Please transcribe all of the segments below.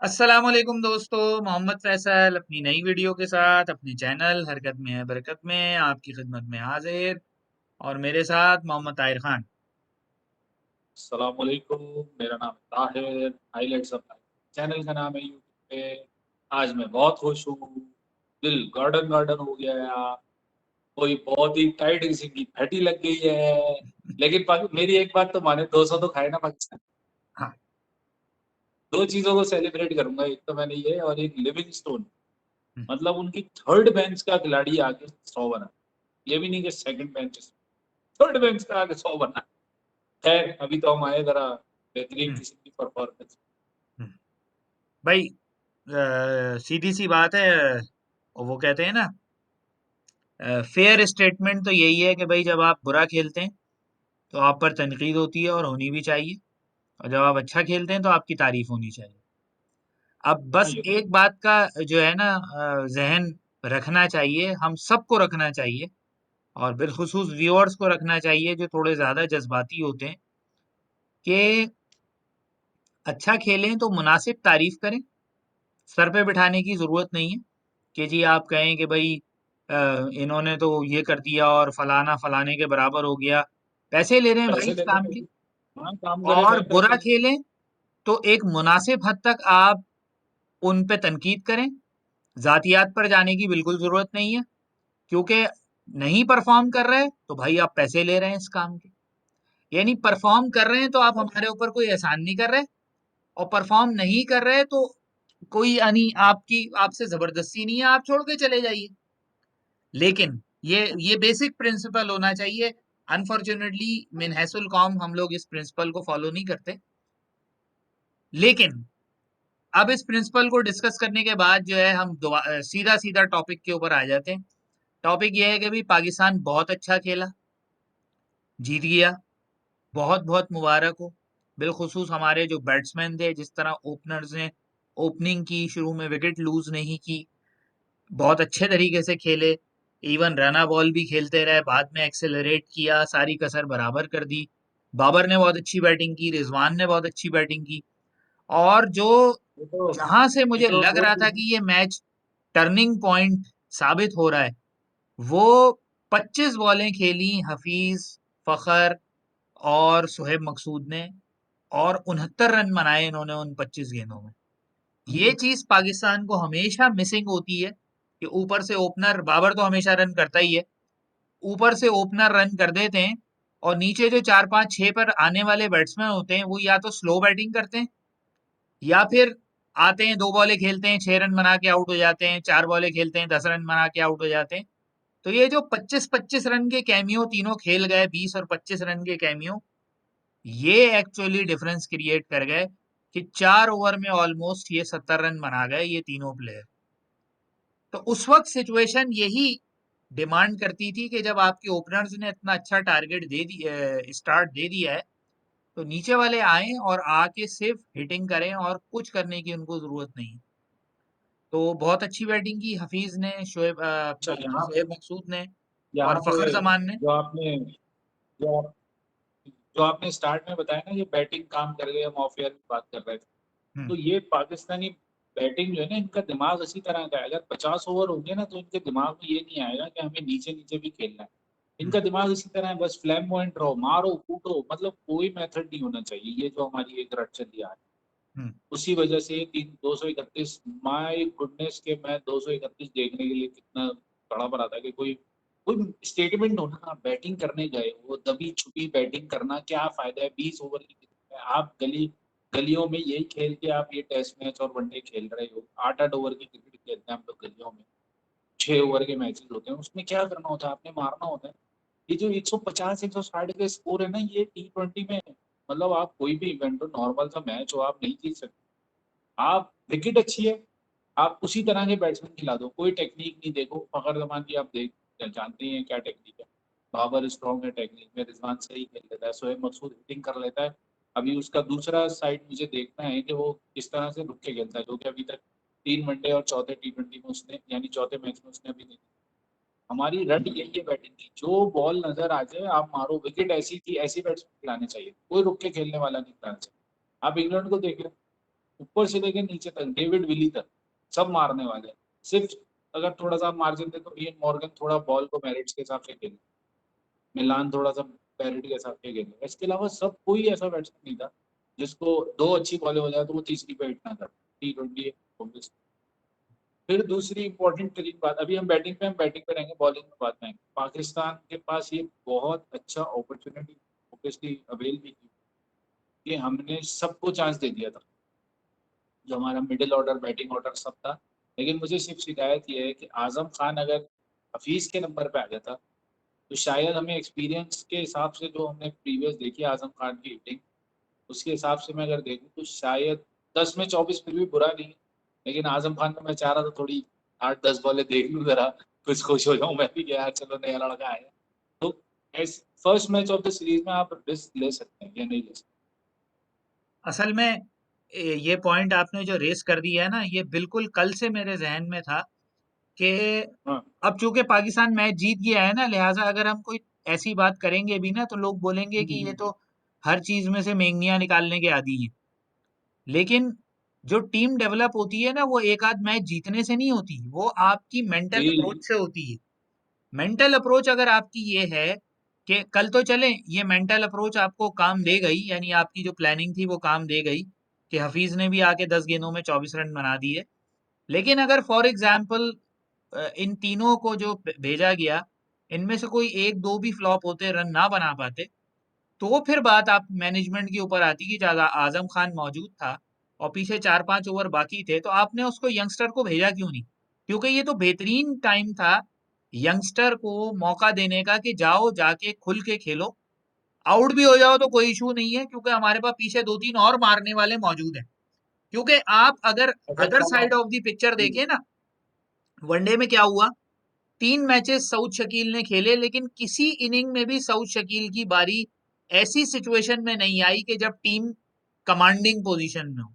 अस्सलाम वालेकुम दोस्तों। मोहम्मद फैसल अपनी नई वीडियो के साथ अपने चैनल हरकत में है बरकत में आपकी खिदमत में हाजिर। और मेरे साथ मोहम्मद ताहिर खान। अस्सलाम वालेकुम। मेरा नाम ताहिर, हाइलाइट्स ऑफ चैनल का नाम है यूट्यूब पे। आज मैं बहुत खुश हूँ। दिल गार्डन गार्डन हो गया यार। कोई बहुत ही टाइट किस्म की फैटी लग गई है। लेकिन मेरी एक बात तो माने, 200 तो खाए ना पाकिस्तान। हाँ। दो चीजों को सेलिब्रेट करूंगा, एक तो मैंने ये और एक लिविंग स्टोन। हम्म। मतलब उनकी थर्ड बेंच का खिलाड़ी आके 100 बना। ये भी नहीं कि सेकंड बेंच, थर्ड बेंच का आके 100 बना। खैर अभी तो हम आए जरा बेहतरीन हम्म। किस्म की परफॉर्मेंस। हम्म। भाई, सीधी सी बात है। वो कहते हैं ना, फेयर स्टेटमेंट तो यही है कि भाई जब आप बुरा खेलते हैं तो आप पर तनकीद होती है और होनी भी चाहिए। और जब आप अच्छा खेलते हैं तो आपकी तारीफ होनी चाहिए। अब हाँ बस ये तो एक बात का जो है ना, जहन रखना चाहिए, हम सबको रखना चाहिए। और बिलखुसूस व्यूअर्स को रखना चाहिए जो थोड़े ज्यादा जज्बाती होते हैं कि अच्छा खेलें तो मुनासिब तारीफ करें। सर पे बिठाने की जरूरत नहीं है कि जी आप कहें कि भाई इन्होंने तो ये कर दिया और फलाना फलाने के बराबर हो गया। पैसे ले रहे हैं भाई पैसे इस ले रहे काम के। हैं। हाँ, काम करे और भाई, बुरा पैसे ले। खेलें तो एक मुनासिब हद तक आप उन पे तनकीद करें। जातियात पर जाने की बिल्कुल जरूरत नहीं है, क्योंकि नहीं परफॉर्म कर रहे तो भाई आप पैसे ले रहे हैं इस काम के। यानी परफॉर्म कर रहे हैं तो आप हमारे ऊपर कोई एहसान नहीं कर रहे, और परफॉर्म नहीं कर रहे तो कोई यानी आपकी आपसे जबरदस्ती नहीं है, आप छोड़ के चले जाइए। लेकिन ये बेसिक प्रिंसिपल होना चाहिए। अनफॉर्चुनेटली मिन हैसुल कौम हम लोग इस प्रिंसिपल को फॉलो नहीं करते। लेकिन अब इस प्रिंसिपल को डिस्कस करने के बाद जो है हम सीधा सीधा टॉपिक के ऊपर आ जाते हैं। टॉपिक ये है कि भाई पाकिस्तान बहुत अच्छा खेला, जीत गया। बहुत बहुत मुबारक हो। बिलखुसूस हमारे जो बैट्समैन थे, जिस तरह ओपनर्स ने ओपनिंग की, शुरू में विकेट लूज नहीं की, बहुत अच्छे तरीके से खेले। इवन रना बॉल भी खेलते रहे, बाद में एक्सेलरेट किया, सारी कसर बराबर कर दी। बाबर ने बहुत अच्छी बैटिंग की, रिजवान ने बहुत अच्छी बैटिंग की। और जो ये तो जहां से ये मुझे तो लग वो रहा था चीज। कि ये मैच टर्निंग पॉइंट साबित हो रहा है, वो 25 बॉलें खेली हफीज, फखर और सुहेब मकसूद ने, और 69 रन बनाए इन्होंने उन 25 गेंदों में। ये चीज पाकिस्तान को हमेशा मिसिंग होती है कि ऊपर से ओपनर बाबर तो हमेशा रन करता ही है, ऊपर से ओपनर रन कर देते हैं, और नीचे जो 4 5 6 पर आने वाले बैट्समैन होते हैं वो या तो स्लो बैटिंग करते हैं, या फिर आते हैं 2 बॉलें खेलते हैं 6 रन बना के आउट हो जाते हैं, 4 बॉलें खेलते हैं 10 रन बना के आउट हो जाते हैं। तो ये जो 25 25 रन के कैमियो तीनों खेल गए, 20 और 25 रन के कैमियो, ये एक्चुअली डिफरेंस क्रिएट कर गए कि 4 ओवर में ऑलमोस्ट ये 70 रन बना गए ये तीनों प्लेयर। तो उस वक्त सिचुएशन यही डिमांड करती थी कि जब आपके ओपनर्स ने इतना अच्छा टारगेट दे दी, स्टार्ट दे दिया है, तो नीचे वाले आए और आके सिर्फ हिटिंग करें और कुछ करने की उनको जरूरत नहीं। तो बहुत अच्छी बैटिंग की हफीज ने, अच्छा, शोएब मकसूद ने और यहाँ पे फखर जमान ने। जो आपने जो आप जो आपने स्टार्ट में बताया ना, ये बैटिंग काम कर गई, हम ऑफ एयर की बात कर रहे थे। हम्म। तो ये पाकिस्तानी बैटिंग जो है ना, इनका दिमाग इसी तरह का है। अगर 50 ओवर होंगे ना, तो इनके दिमाग में ये नहीं आएगा कि हमें नीचे नीचे भी खेलना है। हम्म। इनका दिमाग इसी तरह है, बस फ्लैमबॉयंट रहो, मारो कूटो, मतलब कोई मेथड नहीं होना चाहिए। ये जो हमारी एक रट चली आ रही है, हम्म। उसी वजह से ये 231, माय गुडनेस के मैं 231 देखने के लिए कितना बड़ा बना था कि कोई कोई स्टेटमेंट हो ना। बैटिंग करने गए, वो दबी छुपी बैटिंग करना क्या फायदा है? 20 ओवर की cricket है। आप गलियों में यही खेल के आप ये टेस्ट मैच और वनडे खेल रहे हो। 8 8 ओवर की क्रिकेट खेलते हैं हम लोग गलियों में। 6 ओवर के मैचेस होते हैं, उसमें क्या करना होता है? आपने मारना होता है। ये जो 150 160 के स्कोर है ना, ये T20 में है। मतलब आप कोई भी इवेंट हो, नॉर्मल सा मैच हो, आप नहीं जीत सकते। आप विकेट अच्छी है, आप उसी तरह के बैट्समैन खिला दो, कोई टेक्निक नहीं। देखो फखर जमान की आप देख जानते ही हैं क्या टेक्निक है। बाबर स्ट्रॉन्ग है टेक्निक में, रिजवान सही खेल लेता है, शोएब मकसूद हिटिंग कर लेता है। अभी उसका दूसरा साइड मुझे देखना है कि वो किस तरह से रुक के खेलता है, जो कि अभी तक 3 वनडे और चौथे T20 में उसने, यानी चौथे मैच में उसने अभी नहीं। हमारी रट यही है बैटिंग की, जो बॉल नजर आ जाए आप मारो। विकेट ऐसी थी, ऐसी बैट्समैन खिलाने चाहिए, कोई रुक के खेलने वाला नहीं खिलाना चाहिए। आप इंग्लैंड को देख लो, ऊपर से लेके नीचे तक, डेविड विली तक सब मारने वाले हैं। सिर्फ अगर थोड़ा सा मार्जिन दे तो इयन मॉर्गन थोड़ा बॉल को मेरिट्स के हिसाब से खेले, मिलान थोड़ा सा पैरिटी के हिसाब से खेले, इसके अलावा सब कोई ऐसा बैट्समैन नहीं था जिसको दो अच्छी बॉलें हो जाए तो वो तीसरी पे हिट ना कर। T20 फिर दूसरी इंपॉर्टेंट तरीन बात, अभी हम बैटिंग पे रहेंगे, बॉलिंग में बात में पाकिस्तान के पास ये बहुत अच्छा अपॉर्चुनिटी ऑब्वियसली अवेल भी की कि हमने सबको चांस दे दिया था, जो हमारा मिडिल ऑर्डर बैटिंग ऑर्डर सब था। लेकिन मुझे सिर्फ शिकायत ये है कि आजम खान अगर हफीज के नंबर पे आ जाता तो शायद हमें एक्सपीरियंस के हिसाब से जो हमने प्रीवियस देखी आजम खान की हिटिंग, उसके हिसाब से मैं अगर देखूँ तो शायद 10 में 24 फिर भी बुरा नहीं है। लेकिन आजम खान को मैं चाह रहा था थोड़ी 8-10 बॉलें देख लूँ जरा, कुछ खुश हो जाऊँ मैं भी कि यार चलो नया लड़का आया। तो first match of the series में आप रिस्क ले सकते हैं या नहीं ले सकते। असल में ये पॉइंट आपने जो रेस कर दिया है ना, ये बिल्कुल कल से मेरे जहन में था कि हाँ। अब चूंकि पाकिस्तान मैच जीत गया है ना, लिहाजा अगर हम कोई ऐसी बात करेंगे भी ना तो लोग बोलेंगे कि ये तो हर चीज में से मेंगनियां निकालने के आदी हैं। लेकिन जो टीम डेवलप होती है ना, वो एक आध मैच जीतने से नहीं होती, वो आपकी मेंटल जी। अप्रोच से होती है। मेंटल अप्रोच अगर आपकी ये है कि कल तो चले, ये मेंटल अप्रोच आपको काम दे गई, यानी आपकी जो प्लानिंग थी वो काम दे गई कि हफीज ने भी आके 10 गेंदों में 24 रन बना दिए। लेकिन अगर फॉर एग्जाम्पल इन तीनों को जो भेजा गया, इनमें से कोई एक दो भी फ्लॉप होते, रन ना बना पाते, तो फिर बात आप मैनेजमेंट के ऊपर आती कि ज्यादा आजम खान मौजूद था और पीछे 4-5 ओवर बाकी थे, तो आपने उसको यंगस्टर को भेजा क्यों नहीं? क्योंकि ये तो बेहतरीन टाइम था यंगस्टर को मौका देने का कि जाओ जाके खुल के खेलो। आउट भी हो जाओ तो कोई इशू नहीं है, क्योंकि हमारे पास पीछे दो तीन और मारने वाले मौजूद हैं। क्योंकि आप अगर अच्छा अदर चलो। साइड ऑफ द पिक्चर देखें ना, वनडे में क्या हुआ, 3 मैचेस सऊद शकील ने खेले, लेकिन किसी इनिंग में भी सऊद शकील की बारी ऐसी सिचुएशन में नहीं आई कि जब टीम कमांडिंग पोजीशन में हो।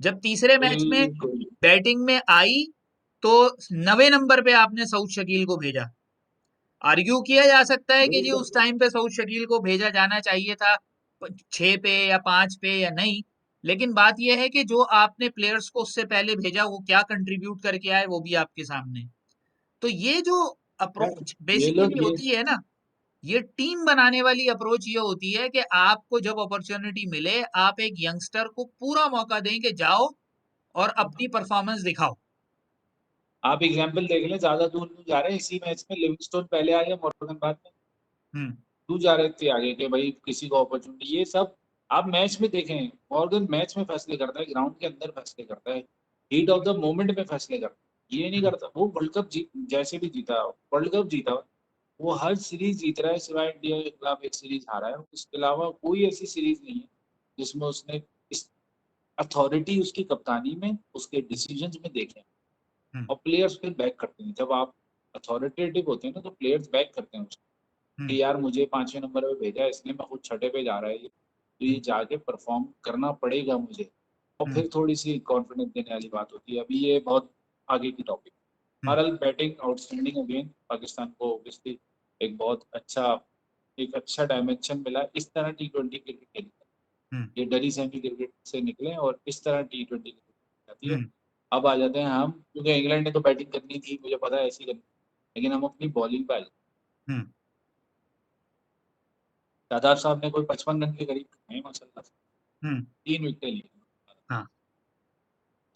जब तीसरे मैच में बिल्कुल। बैटिंग में आई, तो 90 नंबर पे आपने सऊद शकील को भेजा। आर्ग्यू किया जा सकता है कि जी बिल्कुल। उस टाइम पे सऊद शकील को भेजा जाना चाहिए था 6 पे या 5 पे या नहीं। लेकिन बात यह है कि जो आपने प्लेयर्स को उससे पहले भेजा वो क्या कंट्रीब्यूट करके आए, वो भी आपके सामने है। तो ये जो यार अप्रोच ये लोग बेसिकली ये होती है ना, ये टीम बनाने वाली अप्रोच ये होती है कि आपको जब अपॉर्चुनिटी मिले, आप एक यंगस्टर को पूरा मौका दें कि जाओ और अपनी परफॉर्मेंस दिखाओ। आप एग्जाम्पल देख लें, ज्यादा दूर नहीं जा रहे हैं, इसी मैच में लिविंगस्टोन पहले आ गया, मॉर्गन बाद में, हम्म। दूर जा रहे थे आगे कि भाई किसी को अपॉर्चुनिटी, ये सब आप मैच में देखें। मॉर्गन मैच में फैसले करता है, ग्राउंड के अंदर फैसले करता है, हीट ऑफ द मोमेंट में फैसले करता है। ये नहीं हम्म। करता, वो वर्ल्ड कप जीत जैसे भी जीता, वर्ल्ड कप जीता, वो हर सीरीज जीत रहा है, सिवाय इंडिया के खिलाफ एक सीरीज हारा है, उसके अलावा कोई ऐसी सीरीज नहीं है जिसमें उसने इस अथॉरिटी उसकी कप्तानी में, उसके डिसीजंस में देखे। हम्म। और प्लेयर्स फिर बैक करते हैं, जब आप अथॉरिटेटिव होते हैं ना तो प्लेयर्स बैक करते हैं उसको हम्म। कि यार मुझे 5वें नंबर पे भेजा है, इसलिए मैं खुद छठे पे जा रहा है ये, तो ये हम्म। जाके परफॉर्म करना पड़ेगा मुझे। और हम्म। फिर थोड़ी सी कॉन्फिडेंस देने वाली बात होती है। अभी ये बहुत आगे की टॉपिक। हम्म। बहरहाल बैटिंग आउटस्टैंडिंग अगेन, पाकिस्तान को ऑब्वियसली एक अच्छा डायमेंशन मिला इस तरह T20 क्रिकेट खेलने का। हम्म। ये डरी सहमी क्रिकेट से निकले और इस तरह T20 क्रिकेट आती है। हम्म। अब आ जाते हैं हम, क्योंकि इंग्लैंड ने तो बैटिंग करनी थी, मुझे पता है ऐसी करनी, लेकिन हम अपनी बॉलिंग पे आ जाते हैं। हम्म। शादाब साहब ने कोई 55 रन के करीब बनाए माशाल्लाह से, हम्म। 3 विकेटें ली। हाँ।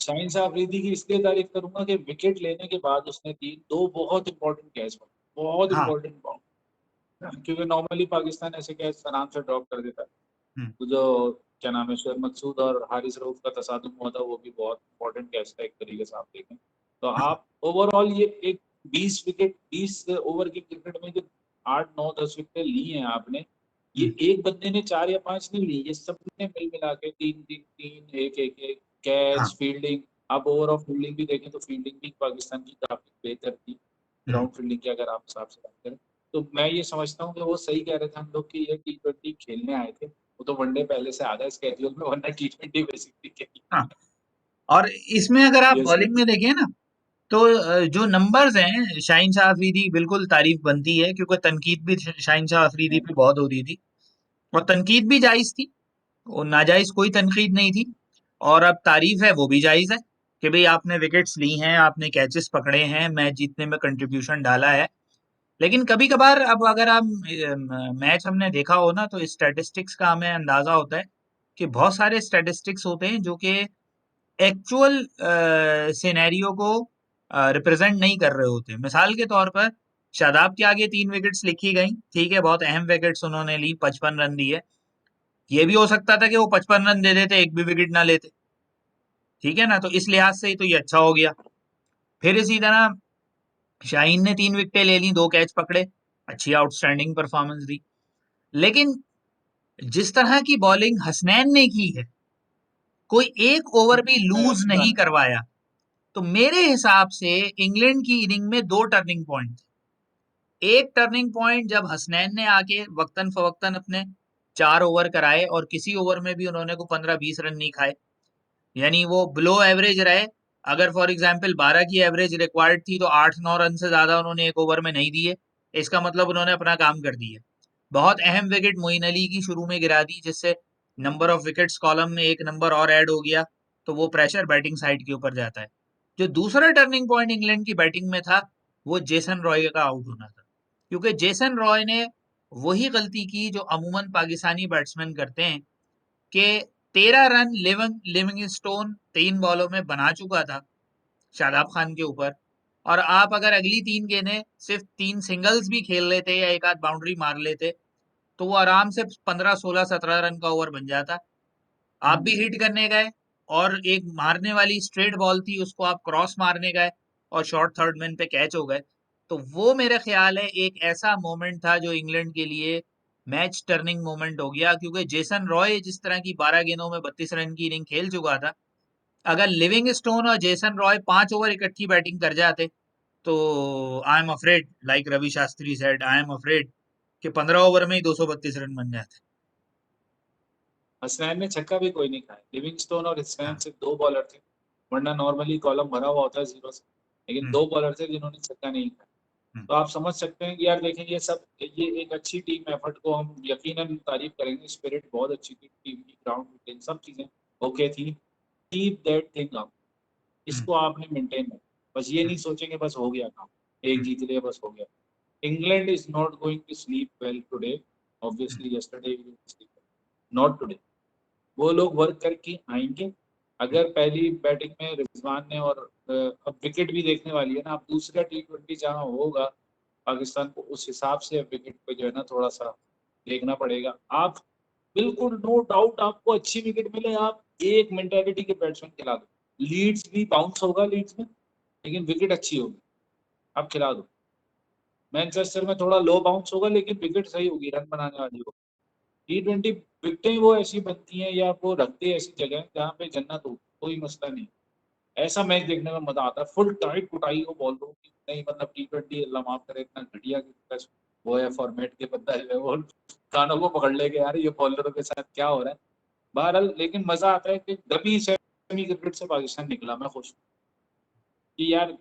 शाहीन शाह अफरीदी की इसलिए तारीफ करूंगा कि विकेट लेने के बाद उसने तीन दो बहुत इंपॉर्टेंट कैच पकड़े, बहुत हाँ। Important bound. क्योंकि नॉर्मली पाकिस्तान ऐसे कैच आराम से ड्रॉप कर देता है। हम्म। तो जो क्या नाम है, शुएब मकसूद और हारिस रऊफ का तसादुम हुआ था, वो भी बहुत इंपॉर्टेंट कैच था एक तरीके से आप देखें तो। हाँ। आप ओवरऑल ये एक 20 विकेट 20 ओवर की क्रिकेट में जो 8 9 10 विकेटें ली हैं आपने, ये हम्म। एक बंदे ने 4 या 5 नहीं ली, ये सबने मिल मिला के तीन तीन तीन एक एक एक हाँ। Catch, fielding. आप ओवरऑल फील्डिंग भी देखें तो फील्डिंग भी पाकिस्तान की काफी बेहतर थी, हम्म। ग्राउंड फील्डिंग की अगर आप हिसाब से बात करें। तो मैं ये समझता हूँ कि वो सही कह रहे थे हम लोग कि ये T20 खेलने आए थे, वो तो वनडे पहले से आ गया स्केड्यूल में, वरना T20 बेसिकली हाँ। खेलनी और इसमें अगर आप है। यस बॉलिंग में देखें ना, तो जो नंबर्स हैं, शाहीन शाह अफरीदी बिल्कुल तारीफ बनती है, क्योंकि तनकीद भी शाहीन शाह अफरीदी पे बहुत हो रही थी और तनकीद भी जायज थी, और नाजायज कोई तनकीद नहीं थी। और अब तारीफ है वो भी जायज है कि भाई आपने विकेट्स ली हैं, आपने कैचेस पकड़े हैं, मैच जीतने में कंट्रीब्यूशन डाला है। लेकिन कभी कभार अब अगर आप मैच हमने देखा हो ना, तो स्टैटिस्टिक्स का हमें अंदाजा होता है कि बहुत सारे स्टैटिस्टिक्स होते हैं जो कि एक्चुअल सिनेरियो को रिप्रेजेंट नहीं कर रहे होते। मिसाल के तौर पर शादाब के आगे 3 विकेट्स लिखी गई, ठीक है, बहुत अहम विकेट्स उन्होंने ली, 55 रन दिए। ये भी हो सकता था कि वो 55 रन दे देते, एक भी विकेट ना लेते, ठीक है ना। तो इस लिहाज से तो ये अच्छा हो गया। फिर इसी तरह शाहीन ने 3 विकेटें ले ली, 2 कैच पकड़े, अच्छी आउटस्टैंडिंग परफॉर्मेंस दी। लेकिन जिस तरह की बॉलिंग हसनैन ने की है, कोई एक ओवर भी लूज ऐसी नहीं बात नहीं। करवाया। तो मेरे हिसाब से इंग्लैंड की इनिंग में 2 टर्निंग पॉइंट थे। एक टर्निंग पॉइंट जब हसनैन ने आके वक्तन फवक्तन अपने 4 ओवर कराए और किसी ओवर में भी उन्होंने को 15-20 रन नहीं खाए, यानी वो बिलो एवरेज रहे। अगर फॉर एग्जांपल 12 की एवरेज रिक्वायर्ड थी तो 8-9 रन से ज्यादा उन्होंने एक ओवर में नहीं दिए। इसका मतलब उन्होंने अपना काम कर दिया। बहुत अहम विकेट मोइन अली की शुरू में गिरा दी, जिससे नंबर ऑफ विकेट्स कॉलम में एक नंबर और ऐड हो गया, तो वो प्रेशर बैटिंग साइड के ऊपर जाता है। जो दूसरा टर्निंग पॉइंट इंग्लैंड की बैटिंग में था, वो जेसन रॉय का आउट होना था। क्योंकि जेसन रॉय ने वही गलती की जो अमूमन पाकिस्तानी बैट्समैन करते हैं कि 13 रन लिविंगस्टोन 3 बॉलों में बना चुका था शादाब खान के ऊपर, और आप अगर अगली 3 गेंदें सिर्फ 3 सिंगल्स भी खेल लेते या एक आध बाउंड्री मार लेते, तो वो आराम से 15, 16, 17 रन का ओवर बन जाता। आप भी हिट करने गए, और एक मारने वाली स्ट्रेट बॉल थी, उसको आप क्रॉस मारने गए और शॉर्ट थर्ड मैन पे कैच हो गए। तो वो मेरा ख्याल है एक ऐसा मोमेंट था जो इंग्लैंड के लिए मैच टर्निंग मोमेंट हो गया, क्योंकि जेसन रॉय जिस तरह की 12 गेंदों में 32 रन की इनिंग खेल चुका था, अगर लिविंगस्टोन और जेसन रॉय 5 ओवर इकट्ठी बैटिंग कर जाते, तो I am afraid, like Ravi Shastri said, I am afraid कि 15 ओवर में ही 232 रन बन जाते। हसनैन ने छक्का भी कोई नहीं खाया। लिविंगस्टोन और हसनैन हाँ। सिर्फ 2 बॉलर थे, वरना नॉर्मली कॉलम भरा हुआ होता है 0 से। लेकिन हम्म। 2 बॉलर थे जिन्होंने छक्का नहीं खाया। हम्म। तो आप समझ सकते हैं कि यार देखें, ये सब, ये एक अच्छी टीम एफर्ट को हम यकीनन तारीफ करेंगे। स्पिरिट बहुत अच्छी थी टीम की, ग्राउंड में सब चीजें ओके थी। कीप दैट थिंग अप, हम्म। इसको आपने मेंटेन रखा। बस ये हम्म। नहीं सोचेंगे बस हो गया काम, एक हम्म। जीत लिया बस हो गया। England is not going to sleep well today. Hmm. Obviously yesterday not today. वो लोग वर्क करके आएंगे। हम्म। अगर पहली बैटिंग में रिजवान ने, और अब विकेट भी देखने वाली है ना, अब दूसरा T20 जहाँ होगा पाकिस्तान को, उस हिसाब से अब विकेट पे जो है ना थोड़ा सा देखना पड़ेगा। आप बिल्कुल नो डाउट आपको अच्छी विकेट मिले, आप एक मेंटेलिटी के बैट्समैन खिला दो। लीड्स भी बाउंस होगा लीड्स में, लेकिन विकेट अच्छी होगी, आप खिला दो। मैनचेस्टर में थोड़ा लो बाउंस होगा लेकिन विकेट सही होगी, रन बनाने वाली होगी। T20 विकेटें वो ऐसी बनती हैं या वो रखते हैं ऐसी जगह जहाँ पे जन्नत हो, कोई मसला नहीं। ऐसा मैच देखने में मजा आता है, फुल टाइट कुटाई हो बॉल की। नहीं मतलब T20 अल्लाह माफ करे इतना घटिया वो है फॉर्मेट के, बंदा जो है वो कानों को पकड़ लेके यार ये बॉलरों के साथ क्या हो रहा है। बहरहाल लेकिन मजा आता है कि दबी सेमी क्रिकेट से पाकिस्तान निकला। मैं खुश हूं कि यार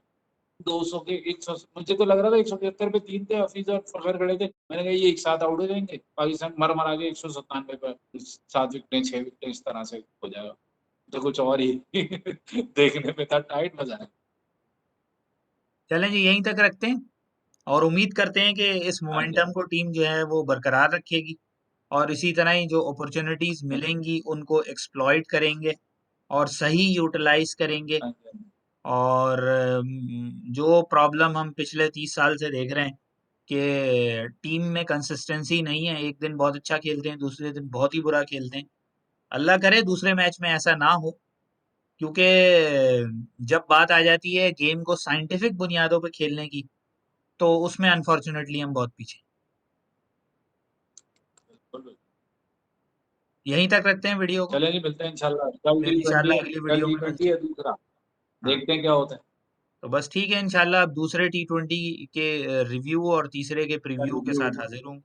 200 के 100, मुझे तो लग रहा था 173 पे 3 थे, हफीज और फखर खड़े थे। मैंने कहा ये एक साथ आउट हो जाएंगे, पाकिस्तान मर मरा के 197 पे 7 विकेटें 6 विकेटें इस तरह से हो जाएगा। तो कुछ और ही देखने में था, टाइट मजा है। चलें जी, यहीं तक रखते हैं, और उम्मीद करते हैं कि इस हाँ जी, मोमेंटम को टीम जो है वो बरकरार रखेगी, और इसी तरह ही जो अपॉर्चुनिटीज हाँ जी, मिलेंगी उनको एक्सप्लॉइट करेंगे और सही यूटिलाइज करेंगे। हाँ जी, और जो प्रॉब्लम हम पिछले 30 साल से देख रहे हैं कि टीम में कंसिस्टेंसी नहीं है, एक दिन बहुत अच्छा खेलते हैं, दूसरे दिन बहुत ही बुरा खेलते हैं। अल्लाह करे दूसरे मैच में ऐसा ना हो, क्योंकि जब बात आ जाती है गेम को साइंटिफिक बुनियादों पे खेलने की, तो उसमें अनफॉर्चुनेटली हम बहुत पीछे। बिल्कुल। यहीं तक रखते हैं वीडियो को। चलें जी, मिलते हैं इंशाल्लाह। कल फिर टी ट्वेंटी इंशाल्लाह है, अगली कल वीडियो टी में ट्वेंटी मिलते है हैं। दूसरा, हाँ, देखते हैं क्या होता है। तो बस ठीक है, इंशाल्लाह अब दूसरे T20 के रिव्यू और तीसरे के कल प्रीव्यू के रिव्यू साथ होगा। हाजिर हूँ।